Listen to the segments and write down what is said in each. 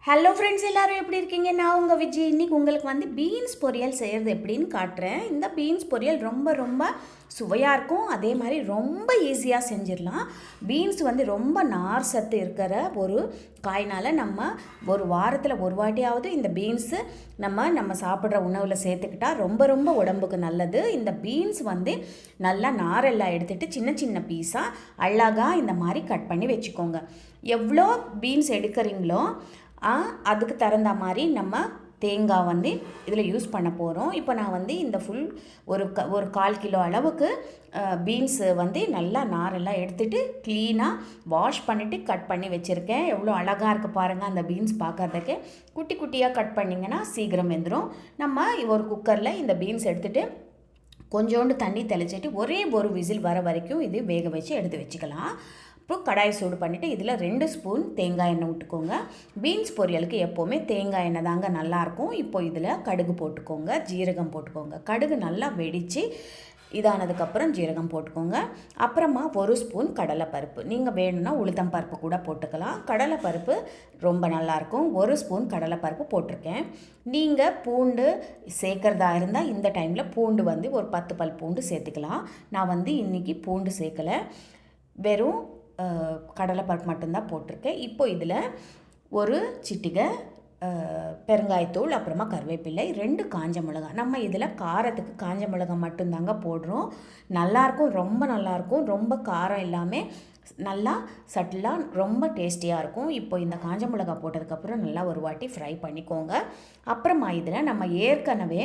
Hello friends, எல்லோரும் எப்படி இருக்கீங்க? நான் உங்கள் விஜய். இன்றைக்கி உங்களுக்கு பீன்ஸ் பொரியல் செய்கிறது எப்படின்னு காட்டுறேன். இந்த பீன்ஸ் பொரியல் ரொம்ப ரொம்ப சுவையாக இருக்கும். அதே மாதிரி ரொம்ப ஈஸியாக செஞ்சிடலாம். பீன்ஸ் ரொம்ப நார் சத்து இருக்கிற ஒரு காய்னால் நம்ம ஒரு வாரத்தில் ஒரு வாட்டியாவது இந்த பீன்ஸு நம்ம சாப்பிட்ற உணவில் சேர்த்துக்கிட்டால் ரொம்ப ரொம்ப உடம்புக்கு நல்லது. இந்த பீன்ஸ் நல்லா நாரெல்லாம் எடுத்துகிட்டு சின்ன சின்ன பீஸாக அழகாக இந்த மாதிரி கட் பண்ணி வச்சுக்கோங்க. எவ்வளோ பீன்ஸ் எடுக்கிறீங்களோ அதுக்கு தகுந்த மாதிரி நம்ம தேங்காய் இதில் யூஸ் பண்ண போகிறோம். இப்போ நான் இந்த ஃபுல் ஒரு 1/4 கிலோ அளவுக்கு பீன்ஸு நல்லா நாரெல்லாம் எடுத்துகிட்டு க்ளீனாக வாஷ் பண்ணிவிட்டு கட் பண்ணி வச்சுருக்கேன். எவ்வளோ அழகாக இருக்குது பாருங்கள். அந்த பீன்ஸ் பார்க்குறதுக்கு குட்டி குட்டியாக கட் பண்ணிங்கன்னா சீக்கிரம் வெந்துடும். நம்ம ஒரு குக்கரில் இந்த பீன்ஸ் எடுத்துகிட்டு கொஞ்சோண்டு தண்ணி தெளிச்சிட்டு ஒரே ஒரு விசில் வர வரைக்கும் இது வேக வச்சு எடுத்து வச்சுக்கலாம். அப்புறம் கடாய் சூடு பண்ணிவிட்டு இதில் 2 ஸ்பூன் தேங்காய் எண்ணெய் விட்டுக்கோங்க. பீன்ஸ் பொரியலுக்கு எப்போவுமே தேங்காய் எண்ணெய் தாங்க நல்லாயிருக்கும். இப்போ இதில் கடுகு போட்டுக்கோங்க, ஜீரகம் போட்டுக்கோங்க. கடுகு நல்லா வெடித்து இதானதுக்கப்புறம் ஜீரகம் போட்டுக்கோங்க. அப்புறமா 1 ஸ்பூன் கடலைப்பருப்பு. நீங்கள் வேணும்னா உளுத்தம் பருப்பு கூட போட்டுக்கலாம். கடலைப்பருப்பு ரொம்ப நல்லாயிருக்கும். 1 ஸ்பூன் கடலைப்பருப்பு போட்டிருக்கேன். நீங்கள் பூண்டு சேர்க்குறதா இருந்தால் இந்த டைமில் பூண்டு ஒரு 10 பல் பூண்டு சேர்த்துக்கலாம். நான் இன்றைக்கி பூண்டு சேர்க்கலை, வெறும் கடலைப்பருப்பு மட்டும்தான் போட்டிருக்கேன். இப்போ இதில் ஒரு சிட்டிகை பெருங்காயத்தூள், அப்புறமா கருவேப்பிலை, 2 காஞ்ச மிளகாய். நம்ம இதில் காரத்துக்கு காஞ்ச மிளகாய் மட்டும்தாங்க போடுறோம். நல்லாயிருக்கும், ரொம்ப நல்லாயிருக்கும். ரொம்ப காரம் இல்லாமல் நல்லா சட்டிலாக ரொம்ப டேஸ்டியாக இருக்கும். இப்போ இந்த காஞ்ச மிளகாய் போட்டதுக்கப்புறம் நல்லா ஒரு வாட்டி ஃப்ரை பண்ணிக்கோங்க. அப்புறமா இதில் நம்ம ஏற்கனவே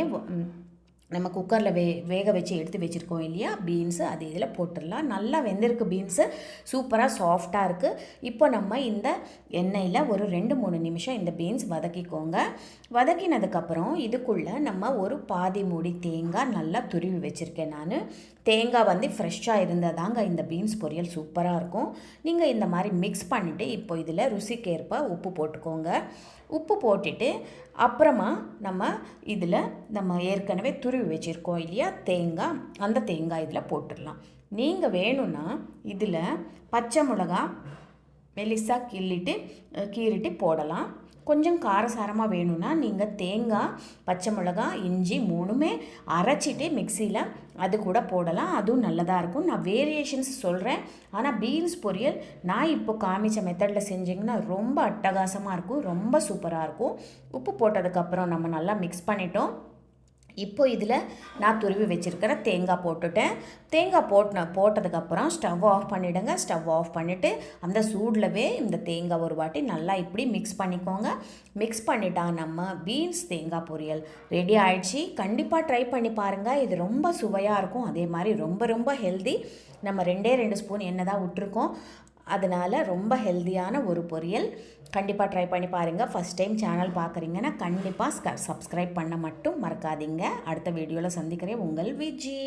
நம்ம குக்கரில் வேக வச்சு எடுத்து வச்சுருக்கோம் இல்லையா பீன்ஸு, அது இதில் போட்டுடலாம். நல்லா வெந்திருக்கு பீன்ஸு, சூப்பராக சாஃப்டாக இருக்குது. இப்போ நம்ம இந்த எண்ணெயில் ஒரு 2-3 நிமிஷம் இந்த பீன்ஸ் வதக்கிக்கோங்க. வதக்கினதுக்கப்புறம் இதுக்குள்ளே நம்ம ஒரு பாதி மூடி தேங்காய் நல்லா துருவி வச்சுருக்கேன். நான் தேங்காய் ஃப்ரெஷ்ஷாக இருந்தால் தாங்க இந்த பீன்ஸ் பொரியல் சூப்பராக இருக்கும். நீங்கள் இந்த மாதிரி மிக்ஸ் பண்ணிவிட்டு இப்போ இதில் ருசிக்கேற்ப உப்பு போட்டுக்கோங்க. உப்பு போட்டுட்டு அப்புறமா நம்ம ஏற்கனவே துருவி வச்சுருக்கோம் இல்லையா தேங்காய், அந்த தேங்காய் இதில் போட்டுடலாம். நீங்கள் வேணும்னா இதில் பச்சை மிளகா மெலிசாக கீறிட்டு போடலாம். கொஞ்சம் காரசாரமாக வேணும்னா நீங்கள் தேங்காய், பச்சை மிளகா, இஞ்சி 3மே அரைச்சிட்டு மிக்சியில் அது கூட போடலாம். அதுவும் நல்லதாக இருக்கும். நான் வேரியேஷன்ஸ் சொல்கிறேன். ஆனால் பீன்ஸ் பொரியல் நான் இப்போ காமிச்ச மெத்தடில் செஞ்சிங்கன்னா ரொம்ப அட்டகாசமாக இருக்கும், ரொம்ப சூப்பராக இருக்கும். உப்பு போட்டதுக்கப்புறம் நம்ம நல்லா மிக்ஸ் பண்ணிட்டோம். இப்போ இதில் நான் துருவி வச்சுருக்கிற தேங்காய் போட்டுட்டேன். தேங்காய் போட்டதுக்கப்புறம் ஸ்டவ் ஆஃப் பண்ணிவிடுங்க. ஸ்டவ் ஆஃப் பண்ணிவிட்டு அந்த சூடில்வே இந்த தேங்காய் ஒரு வாட்டி நல்லா இப்படி மிக்ஸ் பண்ணிக்கோங்க. மிக்ஸ் பண்ணிட்டா நம்ம பீன்ஸ் தேங்காய் பொரியல் ரெடி ஆகிடுச்சு. கண்டிப்பாக ட்ரை பண்ணி பாருங்கள். இது ரொம்ப சுவையாக இருக்கும். அதே மாதிரி ரொம்ப ரொம்ப ஹெல்தி. நம்ம 2 ஸ்பூன் எண்ணெய் தான் விட்டுருக்கோம். அதனால் ரொம்ப ஹெல்த்தியான ஒரு பொரியல். கண்டிப்பாக ட்ரை பண்ணி பாருங்கள். ஃபஸ்ட் டைம் சேனல் பார்க்குறீங்கன்னா கண்டிப்பாக சப்ஸ்கிரைப் பண்ண மட்டும் மறக்காதீங்க. அடுத்த வீடியோவில் சந்திக்கிறேன். உங்கள் விஜி.